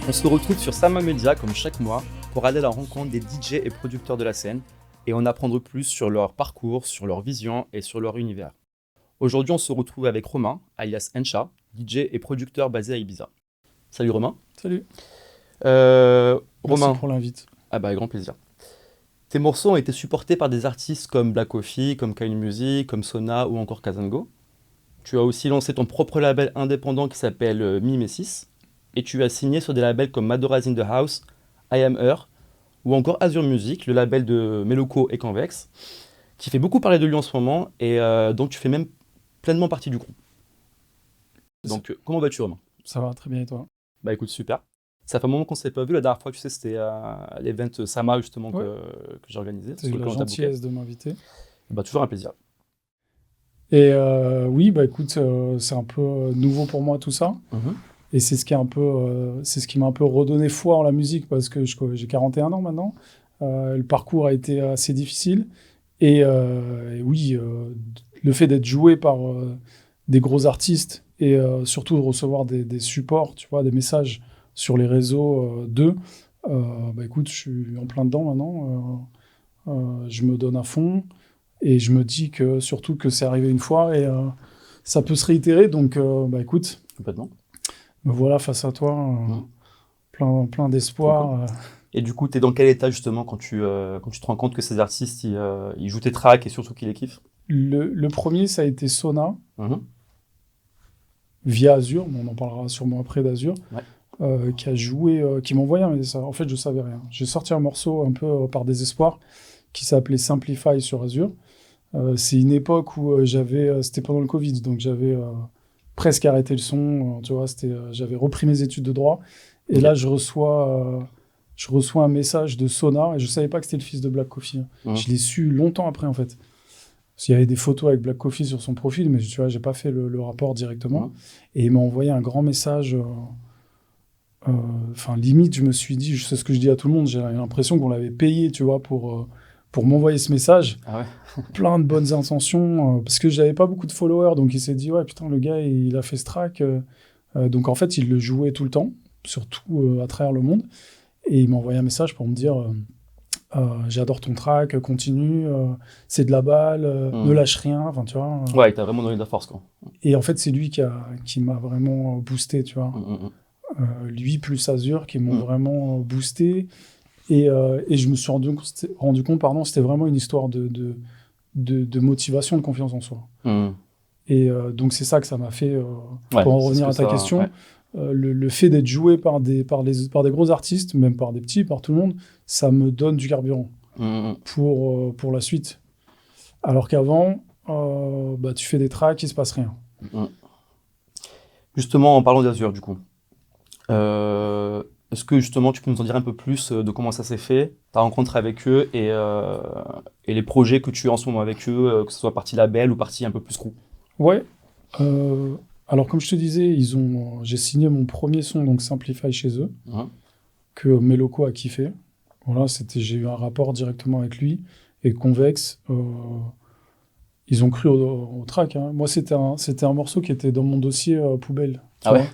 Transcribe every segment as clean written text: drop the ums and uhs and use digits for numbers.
On se retrouve sur Sama Media comme chaque mois pour aller à la rencontre des DJ et producteurs de la scène et en apprendre plus sur leur parcours, sur leur vision et sur leur univers. Aujourd'hui, on se retrouve avec Romain, alias Encha, DJ et producteur basé à Ibiza. Salut Romain. Salut. Romain. Merci pour l'invite. Ah bah, avec grand plaisir. Tes morceaux ont été supportés par des artistes comme Black Coffee, comme Kind Music, comme Sona ou encore Kazango. Tu as aussi lancé ton propre label indépendant qui s'appelle Mimesis. Et tu as signé sur des labels comme Madora's in the House, I Am Her, ou encore Azure Music, le label de Meloko et Convex, qui fait beaucoup parler de lui en ce moment et dont tu fais même pleinement partie du groupe. Donc, comment vas-tu, Romain ? Ça va très bien et toi ? Bah écoute, super. Ça fait un moment qu'on ne s'est pas vu. La dernière fois, tu sais, c'était à l'event Sama, justement, que j'ai organisé. C'est la gentillesse de m'inviter. Bah, toujours un plaisir. Et oui, bah écoute, c'est un peu nouveau pour moi tout ça. Mm-hmm. Et c'est ce qui m'a un peu redonné foi en la musique parce que j'ai 41 ans maintenant. Le parcours a été assez difficile. Et oui, le fait d'être joué par des gros artistes et surtout de recevoir des supports, tu vois, des messages sur les réseaux d'eux, bah écoute, je suis en plein dedans maintenant. Je me donne à fond et je me dis que surtout que c'est arrivé une fois et ça peut se réitérer. Donc, bah écoute. Complètement. Me voilà face à toi, plein d'espoir. Et du coup, tu es dans quel état justement quand tu te rends compte que ces artistes ils jouent tes tracks et surtout qu'ils les kiffent ? Le premier, ça a été Sona, via Azure, on en parlera sûrement après d'Azure, qui a joué, qui m'a envoyé un message. En fait, je savais rien. J'ai sorti un morceau un peu par désespoir qui s'appelait Simplify sur Azure. C'est une époque où c'était pendant le Covid, donc j'avais presque arrêté le son, tu vois, j'avais repris mes études de droit, et là je reçois un message de Sona, et je savais pas que c'était le fils de Black Coffee. Je l'ai su longtemps après, en fait. Parce qu'il y avait des photos avec Black Coffee sur son profil, mais tu vois, j'ai pas fait le rapport directement. Et il m'a envoyé un grand message. Limite, je me suis dit, je sais ce que je dis à tout le monde, j'ai l'impression qu'on l'avait payé, tu vois, pour m'envoyer ce message. Ah ouais. Plein de bonnes intentions, parce que j'avais pas beaucoup de followers, donc il s'est dit, ouais, putain, le gars, il a fait ce track. Donc en fait, il le jouait tout le temps, surtout à travers le monde. Et il m'a envoyé un message pour me dire, j'adore ton track, continue, c'est de la balle, ne lâche rien, enfin, tu vois. Ouais, il t'a vraiment donné de la force, quoi. Et en fait, c'est lui qui m'a vraiment boosté, tu vois. Lui plus Azure qui m'ont vraiment boosté. Et je me suis rendu compte, c'était vraiment une histoire de motivation, de confiance en soi. Et donc, c'est ça que ça m'a fait, pour en revenir à ta question, le fait d'être joué par des gros artistes, même par des petits, par tout le monde, ça me donne du carburant pour la suite. Alors qu'avant, tu fais des tracks, il ne se passe rien. Justement, en parlant d'Azure, du coup, est-ce que justement tu peux nous en dire un peu plus de comment ça s'est fait, ta rencontre avec eux et les projets que tu as en ce moment avec eux, que ce soit partie label ou partie un peu plus crew ? Ouais. Alors comme je te disais, j'ai signé mon premier son, donc Simplify chez eux, que Meloko a kiffé. Voilà, j'ai eu un rapport directement avec lui et Convex. Ils ont cru au track. Moi, c'était un morceau qui était dans mon dossier poubelle. Ah ouais.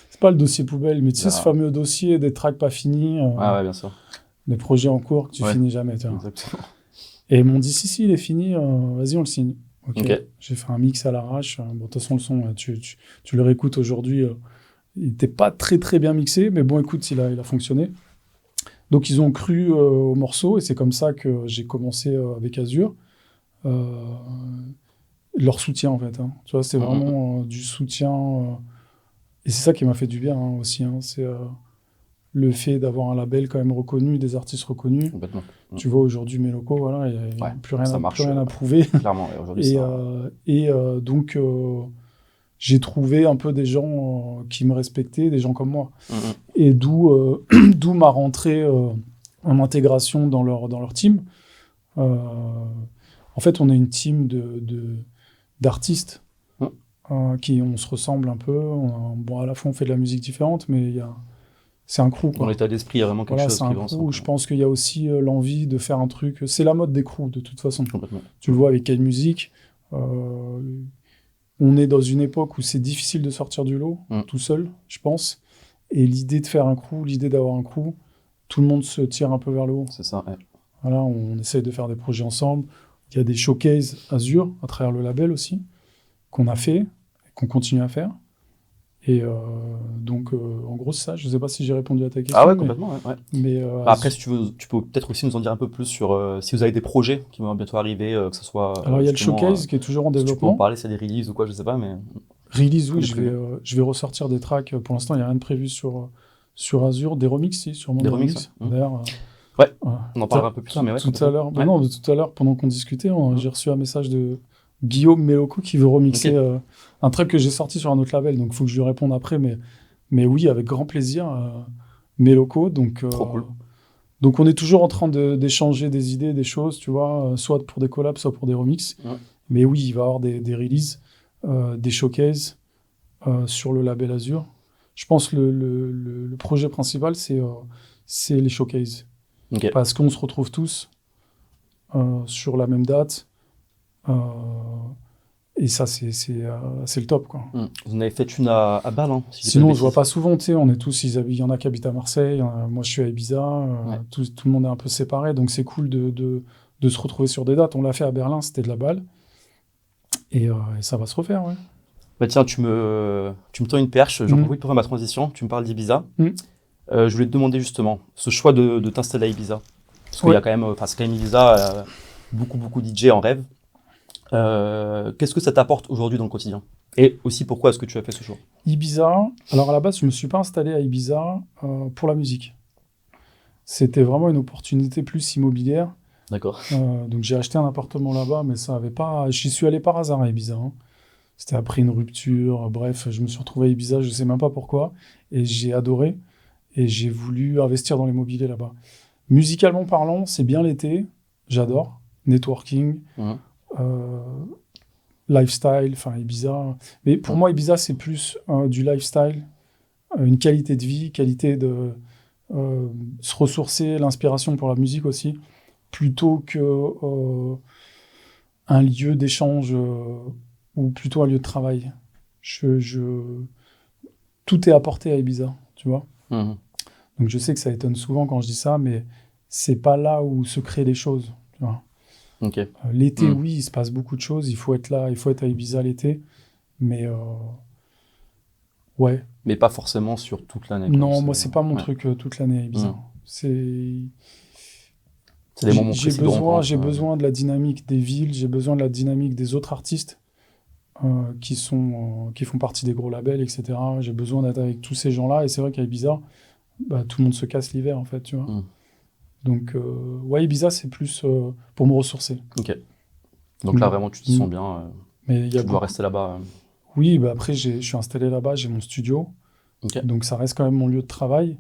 C'est pas le dossier poubelle, mais tu sais, ce fameux dossier des tracks pas finis, ouais, bien sûr. des projets en cours que tu finis jamais. Exactement. Et ils m'ont dit, si, il est fini, vas-y, on le signe. Ok. J'ai fait un mix à l'arrache. Bon, de toute façon, le son, tu le réécoutes aujourd'hui, il n'était pas très, très bien mixé, mais bon, écoute, il a fonctionné. Donc, ils ont cru au morceau, et c'est comme ça que j'ai commencé avec Azure. Leur soutien, en fait. Tu vois, c'est vraiment du soutien... Et c'est ça qui m'a fait du bien aussi. C'est le fait d'avoir un label quand même reconnu, des artistes reconnus. Complètement. Tu vois, aujourd'hui, Meloko, voilà, il n'y a plus rien à prouver. Clairement, aujourd'hui, donc, j'ai trouvé un peu des gens qui me respectaient, des gens comme moi. Et d'où ma rentrée en intégration dans leur team. En fait, on est une team d'artistes. On se ressemble un peu. À la fois, on fait de la musique différente, mais c'est un crew. Dans l'état d'esprit, il y a vraiment quelque chose qui va ensemble. Je pense qu'il y a aussi l'envie de faire un truc. C'est la mode des crews, de toute façon. Tu le vois avec Kind Music. On est dans une époque où c'est difficile de sortir du lot, tout seul, je pense. Et l'idée de faire un crew, l'idée d'avoir un crew, tout le monde se tire un peu vers le haut. C'est ça, ouais. Voilà, on essaye de faire des projets ensemble. Il y a des showcases Azure à travers le label aussi, qu'on a fait, qu'on continue à faire. Et donc, en gros, c'est ça. Je ne sais pas si j'ai répondu à ta question. Ah ouais, complètement, ouais. Mais, après, si tu veux, tu peux peut-être aussi nous en dire un peu plus sur si vous avez des projets qui vont bientôt arriver, que ce soit. Alors, il y a le showcase qui est toujours en si développement. tu peux en parler, c'est des releases ou quoi, je sais pas, mais. Release, oui, je vais ressortir des tracks. Pour l'instant, il n'y a rien de prévu sur Azure. Des remixes, si, sûrement des remixes. Ouais. D'ailleurs. Ouais, on en parlera un peu plus tard, mais ouais. Tout à l'heure, non, tout à l'heure, pendant qu'on discutait, j'ai reçu un message de Guillaume Meloko qui veut remixer un track que j'ai sorti sur un autre label, donc il faut que je lui réponde après, mais oui, avec grand plaisir, Meloko, donc... Trop cool. Donc on est toujours en train d'échanger des idées, des choses, tu vois, soit pour des collabs, soit pour des remixes, mais oui, il va y avoir des releases, des showcases sur le label Azure. Je pense que le projet principal, c'est les showcases. Parce qu'on se retrouve tous sur la même date. Et ça, c'est le top, quoi. Vous en avez fait une à Bâle, hein, sinon, on se voit pas souvent, tu sais. On est tous, il y en a qui habitent à Marseille, moi je suis à Ibiza, tout le monde est un peu séparé, donc c'est cool de se retrouver sur des dates. On l'a fait à Berlin, c'était de la balle. Et ça va se refaire, ouais. Bah tiens, tu me tends une perche, j'en profite pour faire ma transition, tu me parles d'Ibiza. Je voulais te demander justement, ce choix de t'installer à Ibiza, parce qu'il y a quand même, c'est quand même Ibiza, beaucoup DJ en rêve. Qu'est-ce que ça t'apporte aujourd'hui dans le quotidien? Et aussi, pourquoi est-ce que tu as fait ce choix? Ibiza, alors à la base, je ne me suis pas installé à Ibiza pour la musique. C'était vraiment une opportunité plus immobilière. D'accord. Donc j'ai acheté un appartement là-bas, mais ça avait pas... J'y suis allé par hasard à Ibiza. Hein. C'était après une rupture, bref, je me suis retrouvé à Ibiza, je ne sais même pas pourquoi, et j'ai adoré. Et j'ai voulu investir dans l'immobilier là-bas. Musicalement parlant, c'est bien l'été, j'adore. Networking, lifestyle, enfin Ibiza. Mais pour moi, Ibiza, c'est plus du lifestyle, une qualité de vie, qualité de se ressourcer, l'inspiration pour la musique aussi, plutôt que un lieu d'échange ou plutôt un lieu de travail. Tout est apporté à Ibiza, tu vois. Donc je sais que ça étonne souvent quand je dis ça, mais c'est pas là où se créent les choses. Tu vois. L'été, oui, il se passe beaucoup de choses. Il faut être là, il faut être à Ibiza l'été, mais ouais. Mais pas forcément sur toute l'année. Non, moi c'est pas mon truc toute l'année à Ibiza. C'est des moments précis. J'ai besoin de la dynamique des villes, j'ai besoin de la dynamique des autres artistes qui font partie des gros labels, etc. J'ai besoin d'être avec tous ces gens-là, et c'est vrai qu'à Ibiza, tout le monde se casse l'hiver, en fait, tu vois. Donc, ouais, Ibiza, c'est plus pour me ressourcer. Ok. Donc là, vraiment, tu te sens bien. Mais tu dois rester là-bas. Oui, après, je suis installé là-bas, j'ai mon studio. Donc, ça reste quand même mon lieu de travail.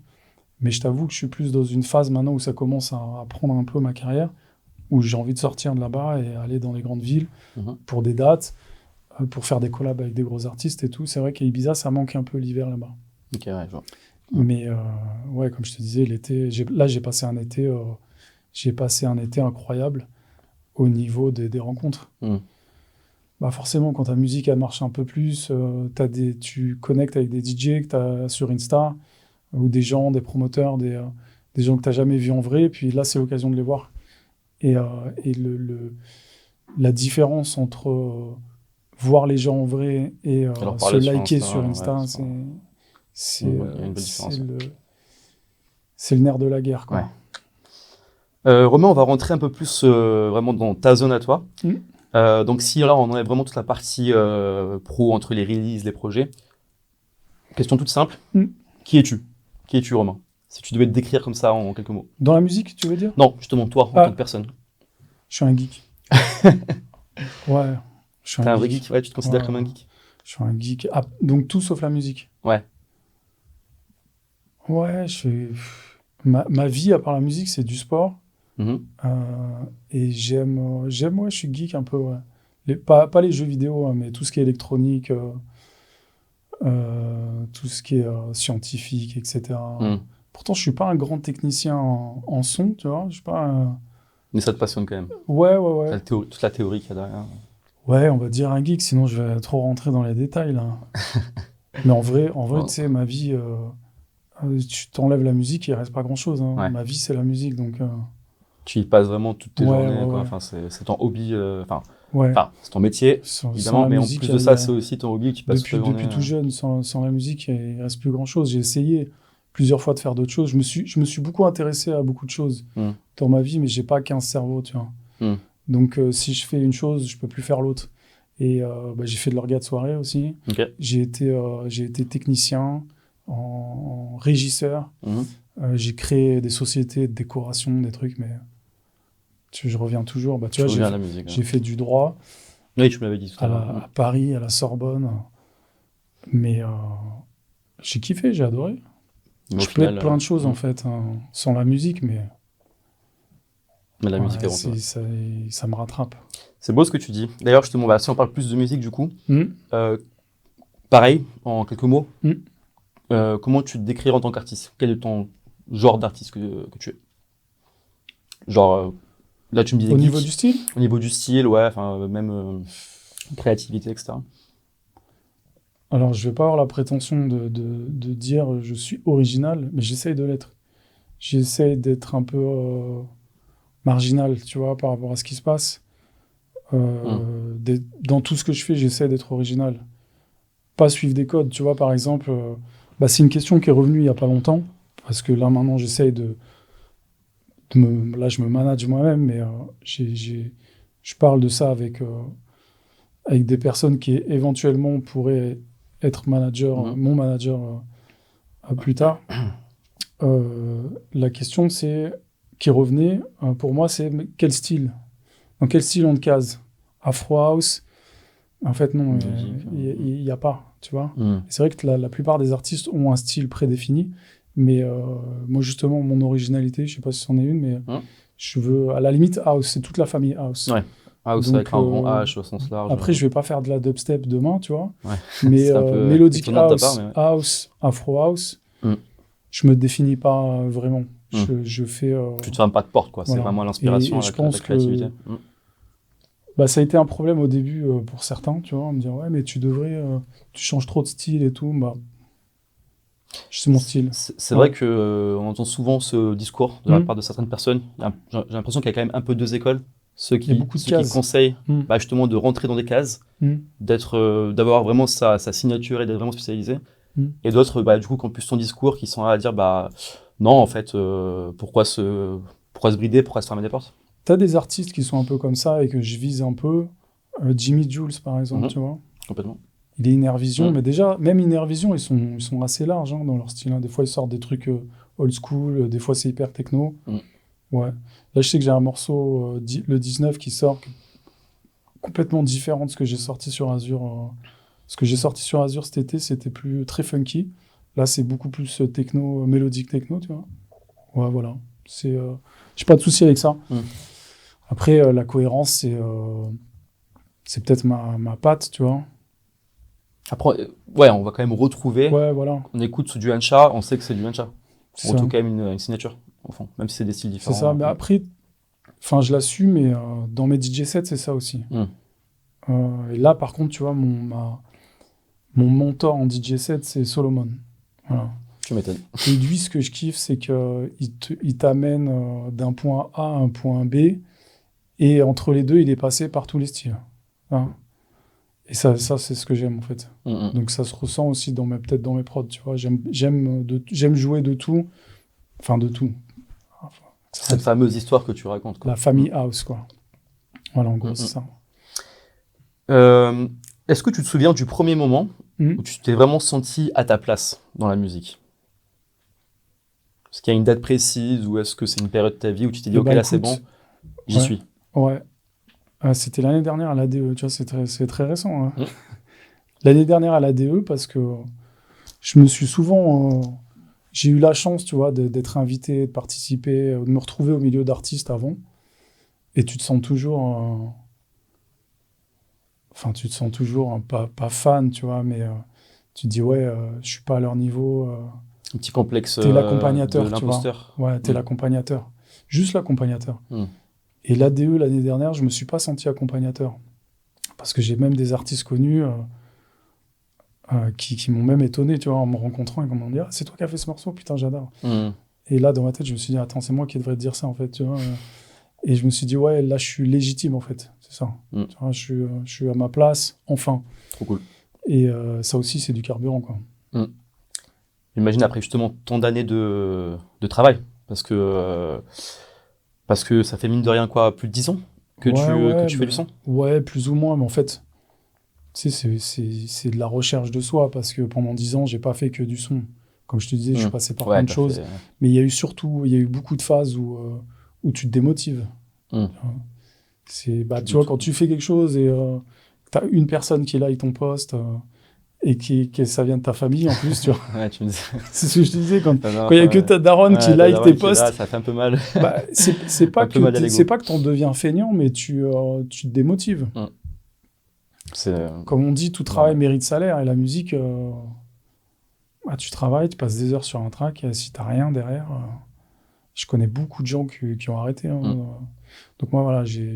Mais je t'avoue que je suis plus dans une phase maintenant où ça commence à prendre un peu ma carrière, où j'ai envie de sortir de là-bas et aller dans les grandes villes pour des dates, pour faire des collabs avec des gros artistes et tout. C'est vrai qu'à Ibiza, ça manque un peu l'hiver là-bas. Ok, ouais, je vois. Mais ouais, comme je te disais, l'été, j'ai passé un été incroyable au niveau des rencontres. Forcément, quand ta musique elle marche un peu plus, tu connectes avec des DJ que tu as sur Insta, ou des gens, des promoteurs, des gens que tu n'as jamais vus en vrai, et puis là, c'est l'occasion de les voir. Et la différence entre voir les gens en vrai et se liker sur Insta, c'est le nerf de la guerre, quoi. Ouais. Romain, on va rentrer un peu plus vraiment dans ta zone à toi. Donc si là, on enlève vraiment toute la partie pro entre les releases, les projets. Question toute simple. Qui es-tu? Qui es-tu, Romain? Si tu devais te décrire comme ça en quelques mots. Dans la musique, tu veux dire? Non, justement, toi, en tant que personne. Je suis un geek. Ouais. T'es un vrai geek, ouais, tu te considères comme un geek? Je suis un geek. Ah, donc tout sauf la musique. Ouais. Ouais, ma vie, à part la musique, c'est du sport. Et j'aime, je suis geek un peu, ouais. Pas les jeux vidéo, hein, mais tout ce qui est électronique, tout ce qui est scientifique, etc. Pourtant, je suis pas un grand technicien en son, tu vois. Je suis pas Mais ça te passionne quand même. Ouais. Toute la théorie qu'il y a derrière. Ouais, on va dire un geek, sinon je vais trop rentrer dans les détails, là. Mais en vrai, tu sais, ma vie, Tu t'enlèves la musique, il reste pas grand-chose. Hein. Ouais. Ma vie, c'est la musique, donc... Tu y passes vraiment toutes tes Ouais, journées, ouais, quoi. ouais. Enfin, c'est ton hobby, Ouais. c'est ton métier, Sans évidemment, la mais en musique, plus de ça, c'est aussi ton hobby, tu passes toute la journée. depuis tout jeune, sans la musique, il reste plus grand-chose. J'ai essayé plusieurs fois de faire d'autres choses. Je me suis beaucoup intéressé à beaucoup de choses Mm. dans ma vie, mais j'ai pas 15 cerveaux, tu vois. Mm. Donc, si je fais une chose, je peux plus faire l'autre. Et j'ai fait de l'orga de soirée aussi. Ok. J'ai été technicien, en régisseur. Mhm. J'ai créé des sociétés de décoration, des trucs, mais je reviens toujours. Bah, tu vois, reviens à la musique. j'ai fait du droit Oui, tu me l'avais dit tout à l'heure. à Paris, à la Sorbonne. Mais j'ai kiffé, j'ai adoré. Mais au Je peux être final, plein de choses, en fait, hein, sans la musique, mais la musique avant tout. ça me rattrape. C'est beau ce que tu dis. D'ailleurs, justement, si on parle plus de musique, du coup, Hmm. pareil, en quelques mots, Mm. comment tu te décrirais en tant qu'artiste? Quel est ton genre d'artiste que tu es? Genre, là, tu me disais Au geek. niveau du style, Au niveau du style, ouais, même créativité, etc. alors je vais pas avoir la prétention de dire je suis original, mais j'essaye de l'être. J'essaye d'être un peu marginal, tu vois, par rapport à ce qui se passe. Dans tout ce que je fais, j'essaie d'être original. Pas suivre des codes, tu vois, par exemple. C'est une question qui est revenue il y a pas longtemps, parce que là, maintenant, j'essaye là, je me manage moi-même, mais je parle de ça avec des personnes qui éventuellement pourraient être mon manager plus tard. La question qui revenait pour moi, c'est mais quel style? Dans quel style on te case? Afro House? En fait, non, il n'y a pas, tu vois. C'est vrai que la plupart des artistes ont un style prédéfini, mais moi, justement, mon originalité, je sais pas si c'en est une, mais je veux, à la limite, House, c'est toute la famille House. Ouais. House Donc, avec un grand H au sens large. Après, je vais pas faire de la dubstep demain, tu vois. Ouais. Mais C'est un peu Melodic étonnant de ta House, part, mais ouais. House, Afro House, je me définis pas vraiment. Je fais... Tu te fermes pas de porte, quoi. Voilà. C'est vraiment l'inspiration, Et je pense la créativité. ça a été un problème au début pour certains, tu vois, me dire ouais, mais tu changes trop de style et tout. C'est mon style. C'est vrai qu'on entend souvent ce discours de la part de certaines personnes. J'ai l'impression qu'il y a quand même un peu deux écoles. Ceux qui conseillent justement de rentrer dans des cases, d'avoir vraiment sa signature et d'être vraiment spécialisé. Et d'autres, du coup, qui ont plus ton discours, qui sont là à dire non, en fait, pourquoi se brider, pourquoi se fermer des portes? T'as des artistes qui sont un peu comme ça et que je vise un peu. Jimmy Jules, par exemple, tu vois. Complètement. Il est Innervision, mais déjà, même Innervision, ils sont assez larges dans leur style. Hein. Des fois, ils sortent des trucs old school, des fois, c'est hyper techno. Ouais. Là, je sais que j'ai un morceau, le 19, qui sort complètement différent de ce que j'ai sorti sur Azure. Ce que j'ai sorti sur Azure cet été, c'était très funky. Là, c'est beaucoup plus techno, mélodique techno, tu vois. Ouais, voilà. J'ai pas de souci avec ça. Après, la cohérence, c'est peut-être ma patte, tu vois. Après, on va quand même retrouver. Ouais, voilà. On écoute du Hancha, on sait que c'est du Hancha. On retrouve quand même une signature, au fond, même si c'est des styles différents. C'est ça, mais après, je l'assume, mais dans mes DJ sets, c'est ça aussi. Et là, par contre, tu vois, mon mentor en DJ set, c'est Solomon. Voilà. Tu m'étonnes. Et lui, ce que je kiffe, c'est qu'il t'amène d'un point A à un point B, et entre les deux, il est passé par tous les styles. Hein. Et ça c'est ce que j'aime, en fait. Donc ça se ressent aussi peut-être dans mes prods, tu vois. J'aime jouer de tout. Enfin, de tout. Cette fameuse histoire que tu racontes, quoi. La famille House, quoi. Voilà, en gros, c'est ça. Est-ce que tu te souviens du premier moment où tu t'es vraiment senti à ta place dans la musique? Est-ce qu'il y a une date précise ou est-ce que c'est une période de ta vie où tu t'es dit, ok, là c'est bon, j'y suis? Ouais. C'était l'année dernière à l'ADE, tu vois, c'est très récent. Hein. L'année dernière à l'ADE, parce que je me suis souvent... j'ai eu la chance, tu vois, d'être invité, de participer, de me retrouver au milieu d'artistes avant. Et tu te sens toujours... tu te sens toujours pas fan, tu vois, mais tu te dis, ouais, je suis pas à leur niveau. Un petit complexe t'es l'accompagnateur, de l'imposteur. Tu vois. Ouais, t'es l'accompagnateur. Juste l'accompagnateur. Et l'ADE, l'année dernière, je me suis pas senti accompagnateur. Parce que j'ai même des artistes connus qui m'ont même étonné, tu vois, en me rencontrant et m'ont dit « Ah, c'est toi qui as fait ce morceau, putain, j'adore. » Et là, dans ma tête, je me suis dit « Attends, c'est moi qui devrais te dire ça, en fait. » tu vois. Et je me suis dit « Ouais, là, je suis légitime, en fait. » C'est ça. Tu vois, je suis à ma place, enfin. Trop cool. Et ça aussi, c'est du carburant, quoi. J'imagine après justement tant d'années de travail, parce que ça fait mine de rien quoi, plus de 10 ans que tu fais du son. Ouais, plus ou moins, mais en fait, tu sais, c'est de la recherche de soi, parce que pendant 10 ans, j'ai pas fait que du son. Comme je te disais, je suis passé par plein de choses, mais il y a eu beaucoup de phases où tu te démotives. Tu vois, quand tu fais quelque chose et tu as une personne qui like ton post, et que ça vient de ta famille en plus, tu vois. Ouais, tu me dis. C'est ce que je te disais, quand il n'y a que ta daronne qui like tes posts. Là, ça fait un peu mal. C'est pas que t'en deviens feignant, mais tu te démotives. Comme on dit, tout travail mérite salaire, et la musique, tu travailles, tu passes des heures sur un track, et si t'as rien derrière, je connais beaucoup de gens qui ont arrêté. Donc moi, voilà, je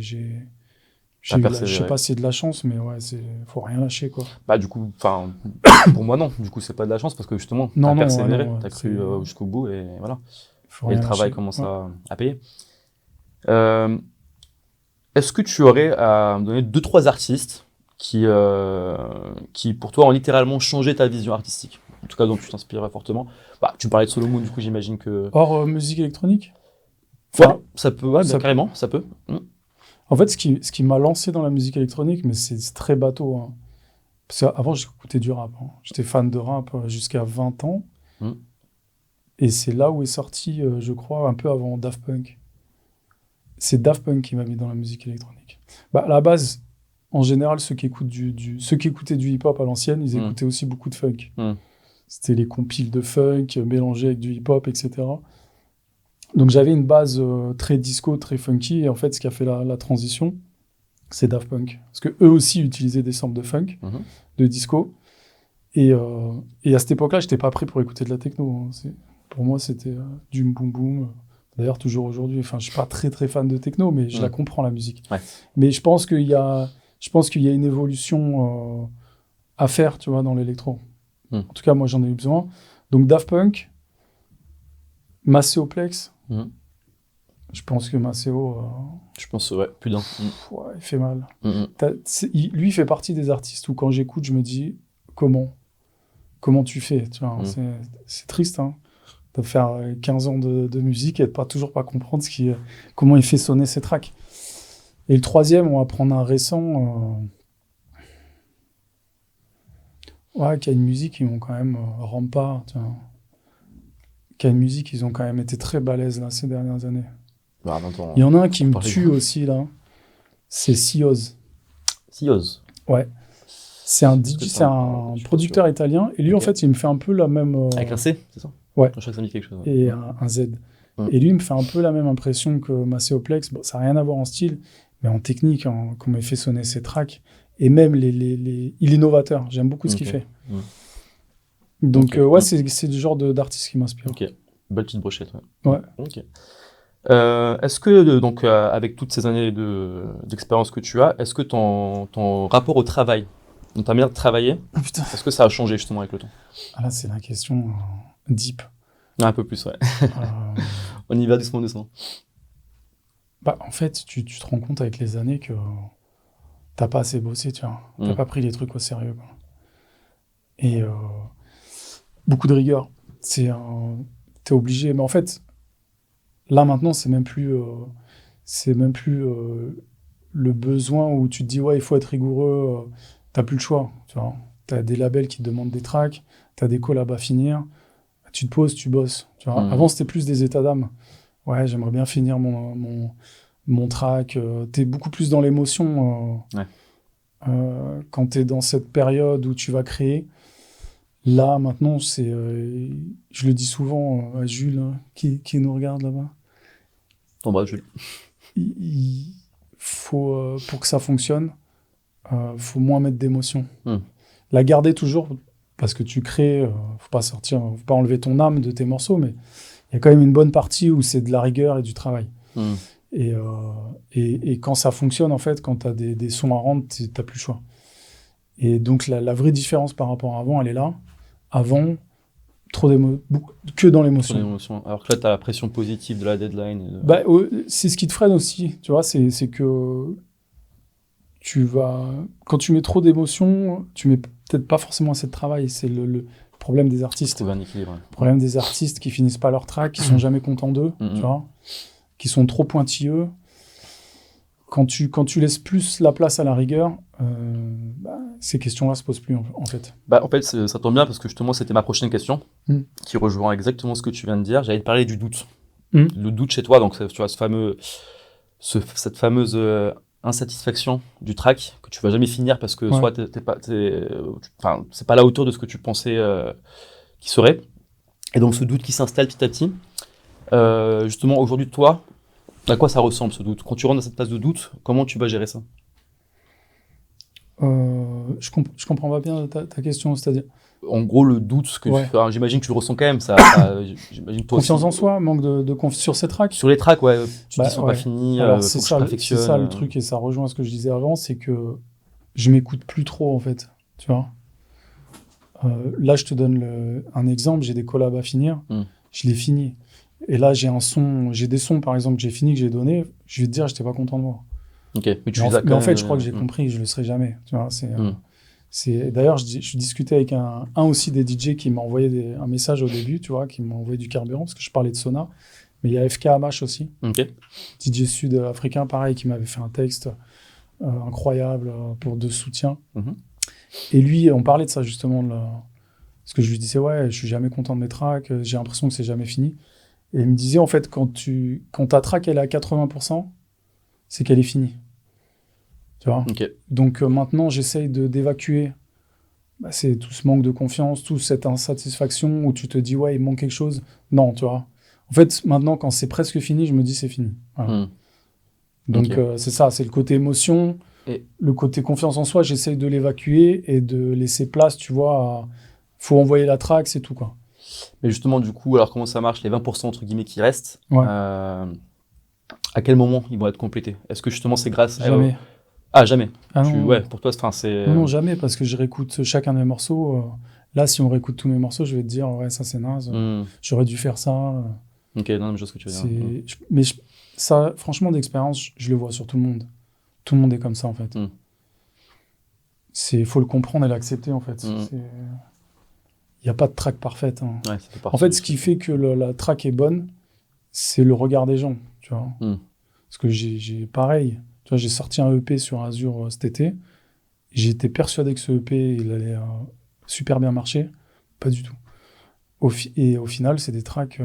sais pas si c'est de la chance, mais ouais, faut rien lâcher, quoi. Bah du coup, pour moi non, du coup c'est pas de la chance parce que justement t'as persévéré, t'as cru jusqu'au bout et voilà. Et le travail commence à payer. Est-ce que tu aurais à me donner 2-3 artistes qui pour toi ont littéralement changé ta vision artistique, en tout cas dont tu t'inspirais fortement? Bah tu parlais de Solomon, du coup j'imagine que... Hors musique électronique? Ouais, ça peut, carrément, ça peut. En fait, ce qui m'a lancé dans la musique électronique, mais c'est très bateau. Hein. Parce qu'avant, j'écoutais du rap. Hein. J'étais fan de rap jusqu'à 20 ans. Et c'est là où est sorti, je crois, un peu avant Daft Punk. C'est Daft Punk qui m'a mis dans la musique électronique. Bah, à la base, en général, ceux qui écoutaient du hip-hop à l'ancienne, ils écoutaient aussi beaucoup de funk. C'était les compiles de funk mélangés avec du hip-hop, etc. Donc j'avais une base très disco, très funky, et en fait ce qui a fait la transition, c'est Daft Punk. Parce que eux aussi utilisaient des samples de funk, de disco, et à cette époque-là, j'étais pas prêt pour écouter de la techno. Hein. Pour moi, c'était du boom boom. D'ailleurs, toujours aujourd'hui, enfin, je suis pas très très fan de techno, mais je la comprends, la musique. Ouais. Mais je pense qu'il y a une évolution à faire, tu vois, dans l'électro. En tout cas, moi, j'en ai eu besoin. Donc Daft Punk, Maceo Plex. Je pense que Maceo... Je pense, ouais, plus d'un. Ouais, il fait mal. Lui, il fait partie des artistes où quand j'écoute, je me dis, comment tu fais, tu vois, c'est triste, hein, de faire 15 ans de musique et de toujours pas comprendre comment il fait sonner ses tracks. Et le troisième, on va prendre un récent... qui a une musique, ils m'ont quand même... Rampa, tu vois. Qui a une musique, ils ont quand même été très balèzes là, ces dernières années. Bah, il y en a un qui me tue aussi là, c'est Sioz. Sioz. Ouais. C'est un producteur italien, et lui en fait il me fait un peu la même... Avec un C, c'est ça? Ouais. Je crois que ça me dit quelque chose. Ouais. Et un Z. Et lui il me fait un peu la même impression que Maceo Plex. Bon, ça n'a rien à voir en style, mais en technique, comment il fait sonner ses tracks. Et même il est novateur, j'aime beaucoup ce qu'il fait. Donc c'est du genre d'artiste qui m'inspire. Ok, belle petite brochette. Ouais. Ok. Est-ce que donc avec toutes ces années d'expérience que tu as, est-ce que ton rapport au travail, donc ta manière de travailler, est-ce que ça a changé justement avec le temps? Ah là c'est la question deep. Un peu plus, ouais. On y va doucement. Bah en fait tu te rends compte avec les années que t'as pas assez bossé, tu vois. T'as pas pris les trucs au sérieux, quoi. Et beaucoup de rigueur. T'es obligé. Mais en fait, là maintenant, c'est même plus le besoin où tu te dis ouais, il faut être rigoureux. T'as plus le choix. Tu vois. T'as des labels qui te demandent des tracks, t'as des collabs à finir. Tu te poses, tu bosses. Tu vois. Avant, c'était plus des états d'âme. Ouais, j'aimerais bien finir mon track. T'es beaucoup plus dans l'émotion quand t'es dans cette période où tu vas créer. Là, maintenant, je le dis souvent à Jules, hein, qui nous regarde là-bas. En bas, Jules. Il faut, pour que ça fonctionne, faut moins mettre d'émotion. La garder toujours, parce que tu crées, faut pas enlever ton âme de tes morceaux, mais il y a quand même une bonne partie où c'est de la rigueur et du travail. Et quand ça fonctionne, en fait, quand tu as des sons à rendre, tu n'as plus le choix. Et donc, la vraie différence par rapport à avant, elle est là. Avant, que dans Trop l'émotion. d'émotions. Alors que là, tu as la pression positive de la deadline. Bah, c'est ce qui te freine aussi, tu vois, c'est que quand tu mets trop d'émotions, tu mets peut-être pas forcément assez de travail. C'est le problème des artistes. Trouver un équilibre. Le problème des artistes qui finissent pas leur track, qui sont jamais contents d'eux, tu vois, qui sont trop pointilleux. Quand tu laisses plus la place à la rigueur, ces questions-là se posent plus en fait. En fait, ça tombe bien parce que justement, c'était ma prochaine question qui rejoint exactement ce que tu viens de dire. J'allais te parler du doute. Le doute chez toi, donc tu vois cette fameuse insatisfaction du track que tu vas jamais finir parce que soit c'est pas à la hauteur de ce que tu pensais qui serait. Et donc ce doute qui s'installe petit à petit. Justement, aujourd'hui, toi, à quoi ça ressemble ce doute? Quand tu rentres dans cette phase de doute, comment tu vas gérer ça? Je comprends pas bien ta question, c'est-à-dire. En gros, le doute, j'imagine que tu le ressens quand même. J'imagine toi confiance aussi, en soi, manque de confiance sur ces tracks. Sur les tracks, ouais, tu te dis, ils sont pas finis, Alors, faut que je perfectionne. C'est ça le truc, et ça rejoint ce que je disais avant, c'est que je m'écoute plus trop, en fait, tu vois. Là, je te donne un exemple, j'ai des collabs à finir, je les finis. Et là, j'ai des sons, par exemple, que j'ai fini, que j'ai donné, je vais te dire, j'étais pas content de moi. Ok, mais en fait, je crois que j'ai compris, je le serai jamais, tu vois, D'ailleurs, je discutais avec un aussi des DJ qui m'a envoyé un message au début, tu vois, qui m'a envoyé du carburant, parce que je parlais de Sona, mais il y a FK Amash aussi, DJ sud-africain, pareil, qui m'avait fait un texte incroyable pour de soutien. Et lui, on parlait de ça justement, parce que je lui disais, ouais, je suis jamais content de mes tracks, j'ai l'impression que c'est jamais fini. Et il me disait, en fait, quand ta track elle est à 80%, c'est qu'elle est finie. Tu vois. Donc maintenant, j'essaye d'évacuer c'est tout ce manque de confiance, toute cette insatisfaction où tu te dis, ouais, il manque quelque chose. Non, tu vois. En fait, maintenant, quand c'est presque fini, je me dis, c'est fini. Voilà. Donc, c'est ça, c'est le côté émotion. Et le côté confiance en soi, j'essaye de l'évacuer et de laisser place, tu vois, faut envoyer la track, c'est tout, quoi. Mais justement, du coup, alors comment ça marche, les 20% entre guillemets qui restent, à quel moment ils vont être complétés? Est-ce que justement c'est grâce Jamais. Jamais. Ouais, pour toi, c'est. Non, jamais, parce que je réécoute chacun de mes morceaux. Là, si on réécoute tous mes morceaux, je vais te dire, ouais, ça c'est naze. J'aurais dû faire ça. Ok, non, mais je vois ce que tu veux dire. Mais ça, franchement, d'expérience, je le vois sur tout le monde. Tout le monde est comme ça, en fait. Faut le comprendre et l'accepter, en fait. Il n'y a pas de track parfaite. Hein. Ouais, en fait, ce qui fait que la track est bonne, c'est le regard des gens, tu vois. Parce que j'ai pareil. Tu vois, j'ai sorti un EP sur Azure cet été. J'étais persuadé que ce EP, il allait super bien marcher. Pas du tout. Et au final, c'est des tracks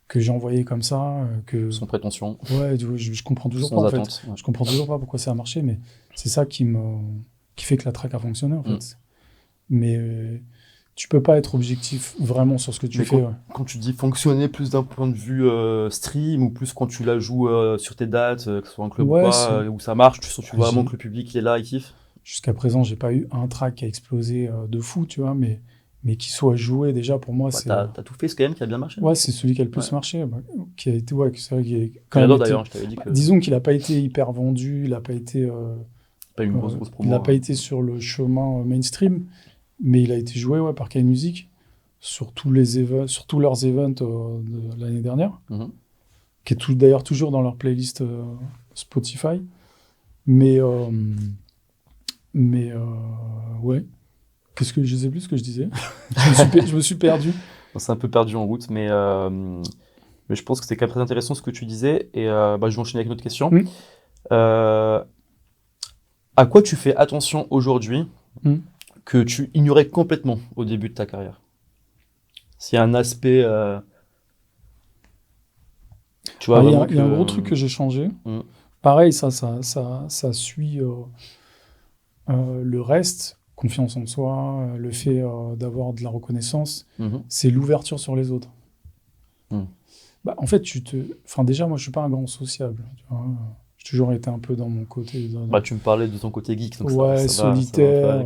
que j'ai envoyés comme ça. Sans prétention. Ouais, je comprends toujours pas, en fait. Je comprends toujours pas pourquoi ça a marché, mais c'est ça qui fait que la track a fonctionné, en fait. Mais tu peux pas être objectif vraiment sur ce que tu fais. Quand tu dis fonctionner plus d'un point de vue stream ou plus quand tu la joues sur tes dates, que ce soit un club ou quoi, où ça marche, tu vois vraiment que le public il est là, il kiffe. Jusqu'à présent, j'ai pas eu un track qui a explosé de fou, tu vois, mais qui soit joué déjà pour moi, c'est. T'as tout fait, c'est quand même qui a bien marché. Ouais, c'est celui qui a le plus marché, qui a été, c'est vrai qu'il est quand même. D'ailleurs, je t'avais dit que. Disons qu'il a pas été hyper vendu, il a pas été. Pas une grosse promo. Il n'a pas été sur le chemin mainstream. Mais il a été joué par Kay Music sur tous leurs events de l'année dernière, qui est d'ailleurs toujours dans leur playlist Spotify. Mais ouais, je sais plus ce que je disais. je me suis perdu. On s'est un peu perdu en route, mais je pense que c'est quand même très intéressant ce que tu disais. Et je vais enchaîner avec une autre question. À quoi tu fais attention aujourd'hui que tu ignorais complètement au début de ta carrière? S'il y a un aspect... tu vois, il y a un gros truc que j'ai changé. Pareil, ça suit le reste, confiance en soi, le fait d'avoir de la reconnaissance, c'est l'ouverture sur les autres. En fait, déjà, moi, je suis pas un grand sociable. Tu vois. J'ai toujours été un peu dans mon côté... tu me parlais de ton côté geek. Donc ouais, ça solitaire...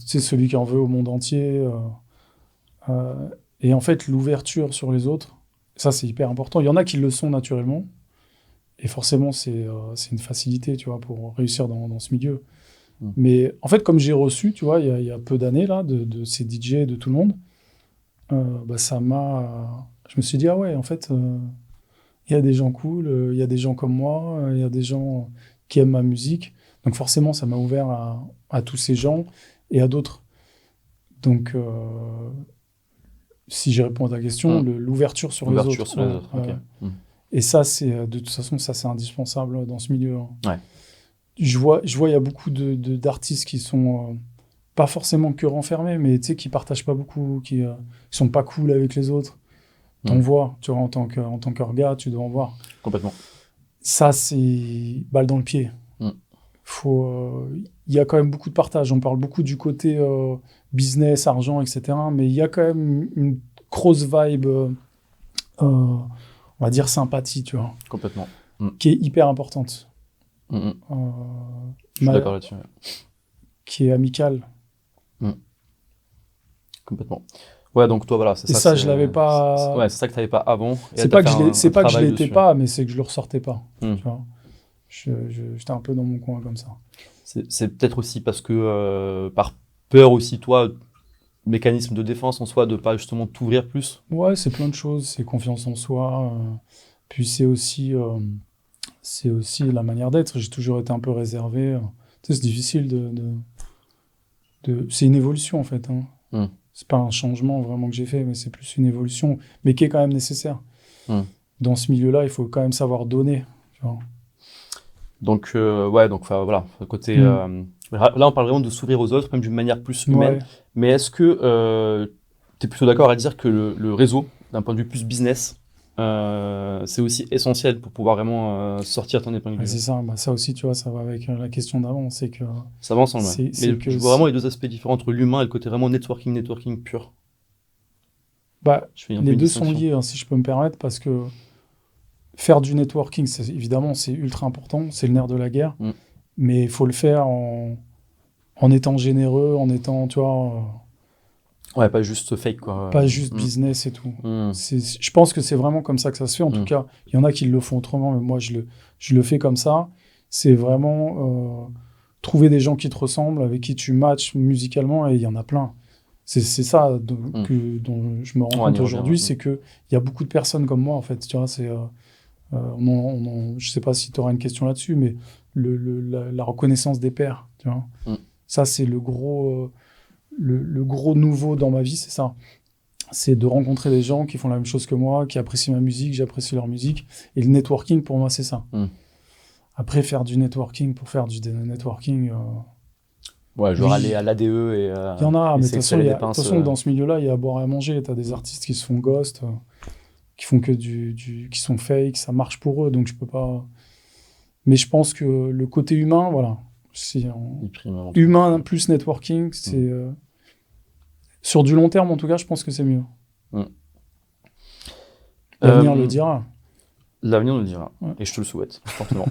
c'est celui qui en veut au monde entier. Et en fait, l'ouverture sur les autres, ça, c'est hyper important. Il y en a qui le sont naturellement. Et forcément, c'est une facilité, tu vois, pour réussir dans ce milieu. Mais en fait, comme j'ai reçu, tu vois, il y a peu d'années, là, de ces DJ, de tout le monde, bah, je me suis dit, ah ouais, en fait, il y a des gens cool, il y a des gens comme moi, il y a des gens qui aiment ma musique. Donc forcément, ça m'a ouvert à tous ces gens et à d'autres. Donc, si j'ai répondu à ta question, l'ouverture sur les autres. L'ouverture sur les autres, ok. Et ça, de toute façon, ça, c'est indispensable dans ce milieu. Hein. Ouais. Je vois, il y a beaucoup d'artistes qui sont pas forcément que renfermés, mais tu sais, qui partagent pas beaucoup, qui sont pas cool avec les autres. T'en vois, tu vois, en tant qu'orga, tu dois en voir. Complètement. Ça, c'est balle dans le pied. Il y a quand même beaucoup de partage. On parle beaucoup du côté business, argent, etc. Mais il y a quand même une grosse vibe, on va dire sympathie, tu vois. Complètement. Qui est hyper importante. Je suis d'accord là-dessus. Qui est amicale. Complètement. Ouais, donc toi, voilà. Et ça, je l'avais pas. Ouais, c'est ça que tu n'avais pas avant. C'est pas que je l'étais pas, mais c'est que je le ressortais pas. Tu vois. J'étais un peu dans mon coin comme ça. C'est peut-être aussi parce que, par peur aussi, toi, mécanisme de défense en soi, de pas justement t'ouvrir plus. Ouais, c'est plein de choses. C'est confiance en soi. Puis c'est aussi la manière d'être. J'ai toujours été un peu réservé. Tu sais, c'est difficile c'est une évolution en fait. Hein. C'est pas un changement vraiment que j'ai fait, mais c'est plus une évolution, mais qui est quand même nécessaire. Dans ce milieu-là, il faut quand même savoir donner. Tu vois. Donc, ouais, donc voilà, côté. Là, on parle vraiment de s'ouvrir aux autres, même d'une manière plus humaine. Ouais. Mais est-ce que tu es plutôt d'accord à dire que le réseau, d'un point de vue plus business, c'est aussi essentiel pour pouvoir vraiment sortir ton épingle du jeu? C'est ça, ça aussi, tu vois, ça va avec la question d'avant, c'est que... Ça va ensemble, ouais. Mais je vois vraiment les deux aspects différents entre l'humain et le côté vraiment networking pur. Les deux sont liés, hein, si je peux me permettre, parce que faire du networking, évidemment, c'est ultra important, c'est le nerf de la guerre, mais il faut le faire en étant généreux, en étant, tu vois... Ouais, pas juste fake, quoi. Pas juste business et tout. Je pense que c'est vraiment comme ça que ça se fait. En tout cas, il y en a qui le font autrement, mais moi, je le fais comme ça. C'est vraiment trouver des gens qui te ressemblent, avec qui tu matches musicalement, et il y en a plein. C'est ça dont je me rends compte aujourd'hui, c'est qu'il y a beaucoup de personnes comme moi, en fait. Tu vois, je sais pas si tu auras une question là-dessus, mais la reconnaissance des pairs, tu vois. Ça, c'est le gros nouveau dans ma vie, c'est ça. C'est de rencontrer des gens qui font la même chose que moi, qui apprécient ma musique, j'apprécie leur musique. Et le networking, pour moi, c'est ça. Après, faire du networking pour faire du networking... Ouais, genre aller à l'ADE et... Il y en a, mais de toute façon, dans ce milieu-là, il y a à boire et à manger. Tu as des artistes qui se font ghost, qui font que qui sont fake, ça marche pour eux, donc je peux pas... Mais je pense que le côté humain, voilà, humain plus networking, c'est... Sur du long terme, en tout cas, je pense que c'est mieux. L'avenir le dira. L'avenir le dira, et je te le souhaite, fortement.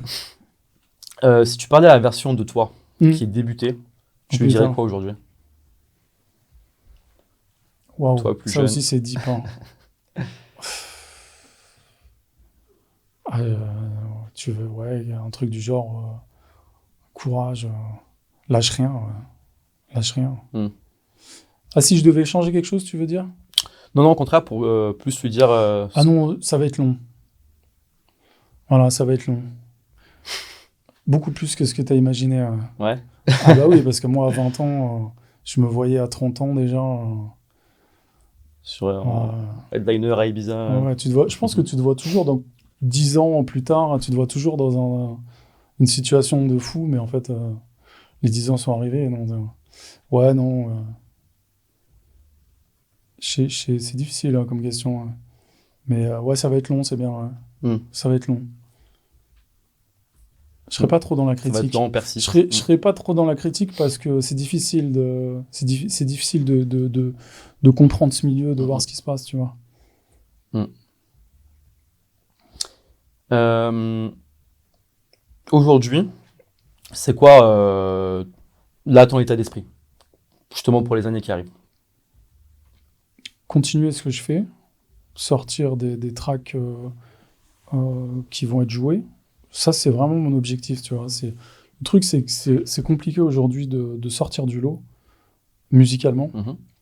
Si tu parlais à la version de toi qui est débutée, tu lui dirais quoi aujourd'hui? Waouh, ça jeune. Aussi c'est deep. Hein. Tu veux, un truc du genre courage, lâche rien. Lâche rien. Ah, si je devais changer quelque chose, tu veux dire? Non, au contraire, pour plus lui dire... Ah non, ça va être long. Voilà, ça va être long. Beaucoup plus que ce que tu as imaginé. Ouais. Ah bah oui, parce que moi, à 20 ans, je me voyais à 30 ans déjà. Sur headliner à Ibiza. Ouais, je pense que tu te vois toujours, donc 10 ans plus tard, tu te vois toujours dans une situation de fou, mais en fait, les 10 ans sont arrivés. Non, ouais, non... c'est difficile comme question. Mais ça va être long, c'est bien. Ça va être long. Je serai pas trop dans la critique. Ça va être long, persiste. Je serai pas trop dans la critique parce que c'est difficile c'est difficile de comprendre ce milieu, de voir ce qui se passe, tu vois. Aujourd'hui, c'est quoi là ton état d'esprit, justement pour les années qui arrivent? Continuer ce que je fais, sortir des tracks qui vont être joués. Ça, c'est vraiment mon objectif, tu vois. C'est Le truc, c'est que c'est compliqué aujourd'hui de sortir du lot musicalement.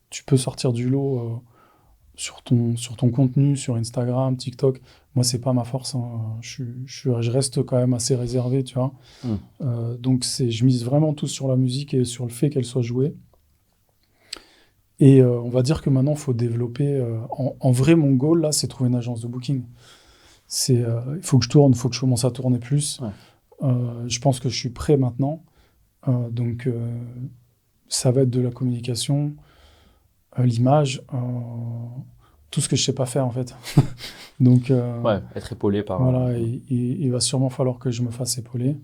Tu peux sortir du lot sur ton contenu, sur Instagram, TikTok. Moi, c'est pas ma force, hein. Je reste quand même assez réservé, tu vois. Donc, je mise vraiment tout sur la musique et sur le fait qu'elle soit jouée. Et on va dire que maintenant, il faut développer... en vrai, mon goal, là, c'est trouver une agence de booking. Il faut que je tourne, il faut que je commence à tourner plus. Je pense que je suis prêt maintenant. Donc, ça va être de la communication, l'image, tout ce que je sais pas faire, en fait. Donc, être épaulé par... Voilà, il va sûrement falloir que je me fasse épauler.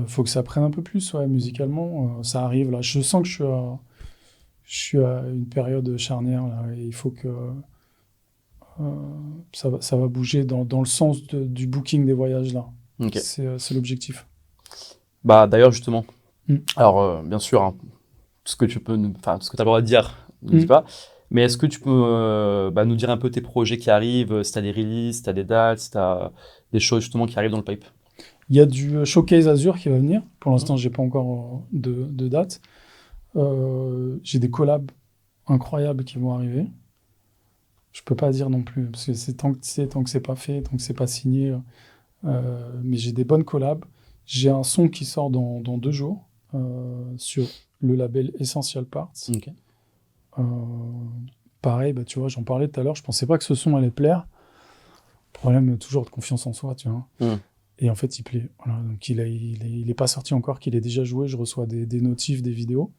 Faut que ça prenne un peu plus, musicalement. Ça arrive, là. Je sens que je suis à une période charnière, là, et il faut que ça va bouger dans le sens du booking des voyages, là. Okay. C'est l'objectif. Bah, d'ailleurs, justement, alors, bien sûr, hein, tout ce que tu as le droit de dire, ne dis pas, mais est-ce que tu peux nous dire un peu tes projets qui arrivent, si tu as des releases, si tu as des dates, si tu as des choses justement qui arrivent dans le pipe? Il y a du Showcase Azure qui va venir. Pour l'instant, j'ai pas encore de date. J'ai des collabs incroyables qui vont arriver. Je peux pas dire non plus, parce que c'est tant que c'est pas fait, tant que c'est pas signé. Mais j'ai des bonnes collabs. J'ai un son qui sort dans 2 jours sur le label Essential Parts. Okay. Pareil, tu vois, j'en parlais tout à l'heure, je pensais pas que ce son allait plaire. Problème toujours de confiance en soi, tu vois. Et en fait, il plaît. Voilà, donc il est pas sorti encore, qu'il est déjà joué. Je reçois des notifs, des vidéos.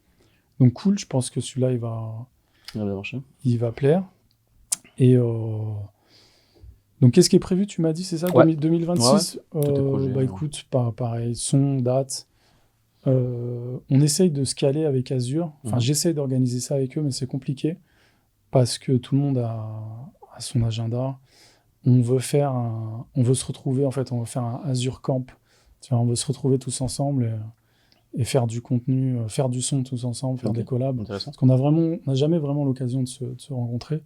Donc cool, je pense que celui-là, il va plaire. Et donc, qu'est-ce qui est prévu, tu m'as dit, c'est ça, 2026 projets, écoute, pareil, son, date. On essaye de se caler avec Azure. Enfin, j'essaye d'organiser ça avec eux, mais c'est compliqué parce que tout le monde a son agenda. On veut se retrouver, en fait, on veut faire un Azure Camp. Tu vois, on veut se retrouver tous ensemble et faire du contenu, faire du son tous ensemble, faire des collabs. Parce qu'on n'a jamais vraiment l'occasion de se rencontrer,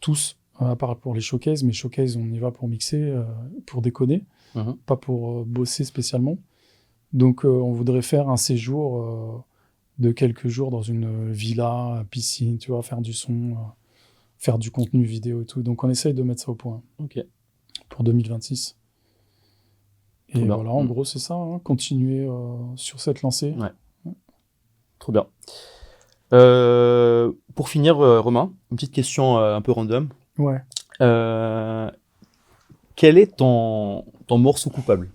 tous. À part pour les showcases, mais showcase, on y va pour mixer, pour déconner, pas pour bosser spécialement. Donc, on voudrait faire un séjour de quelques jours dans une villa, piscine, tu vois, faire du son, faire du contenu vidéo et tout. Donc, on essaye de mettre ça au point pour 2026. Et voilà, en gros, c'est ça, hein, continuer sur cette lancée. Ouais. Trop bien. Pour finir, Romain, une petite question un peu random. Ouais. Quel est ton morceau coupable?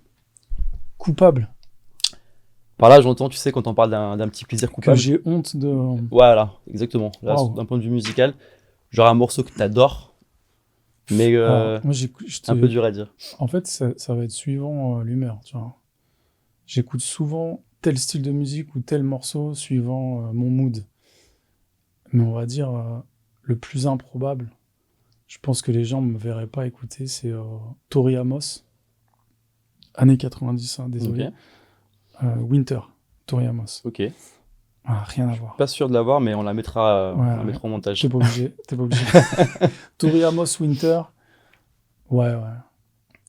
Coupable? Par là, j'entends, tu sais, quand on parle d'un petit plaisir coupable. Que j'ai honte de... Voilà, exactement. Là, d'un point de vue musical, genre un morceau que tu adores, mais moi, un peu dur à dire. En fait, ça va être suivant l'humeur, tu vois. J'écoute souvent tel style de musique ou tel morceau suivant mon mood. Mais on va dire le plus improbable, je pense que les gens ne me verraient pas écouter, c'est Tori Amos, années 90, hein, désolé. Winter, Tori Amos. Ok. Rien à voir. Pas sûr de l'avoir, mais on la mettra, mettra en montage. T'es pas obligé. Tori Amos, Winter, ouais.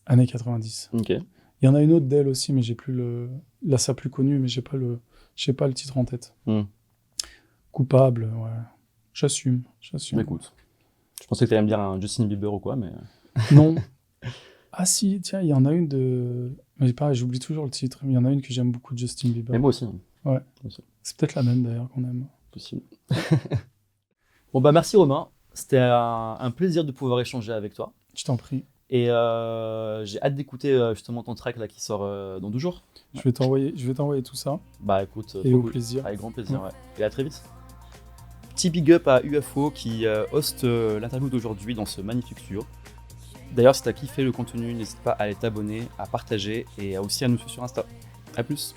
Années 90. Ok. Il y en a une autre d'elle aussi, mais j'ai plus le... Là, ça plus connu, mais j'ai pas le titre en tête. Coupable, ouais. J'assume. Écoute, je pensais que tu allais me dire un Justin Bieber ou quoi, mais... Non. Ah si, tiens, il y en a une de... Mais pareil, j'oublie toujours le titre, mais il y en a une que j'aime beaucoup de Justin Bieber. Mais moi aussi. Ouais. C'est peut-être la même d'ailleurs qu'on aime. Possible. Bon bah merci Romain, c'était un plaisir de pouvoir échanger avec toi. Je t'en prie. Et j'ai hâte d'écouter justement ton track là qui sort dans 12 jours. Je vais t'envoyer tout ça. Bah écoute, et au plaisir. Avec grand plaisir, ouais. Et à très vite. Petit big up à UFO qui hoste l'interview d'aujourd'hui dans ce magnifique studio. D'ailleurs, si t'as kiffé le contenu, n'hésite pas à aller t'abonner, à partager et aussi à nous suivre sur Insta. A plus.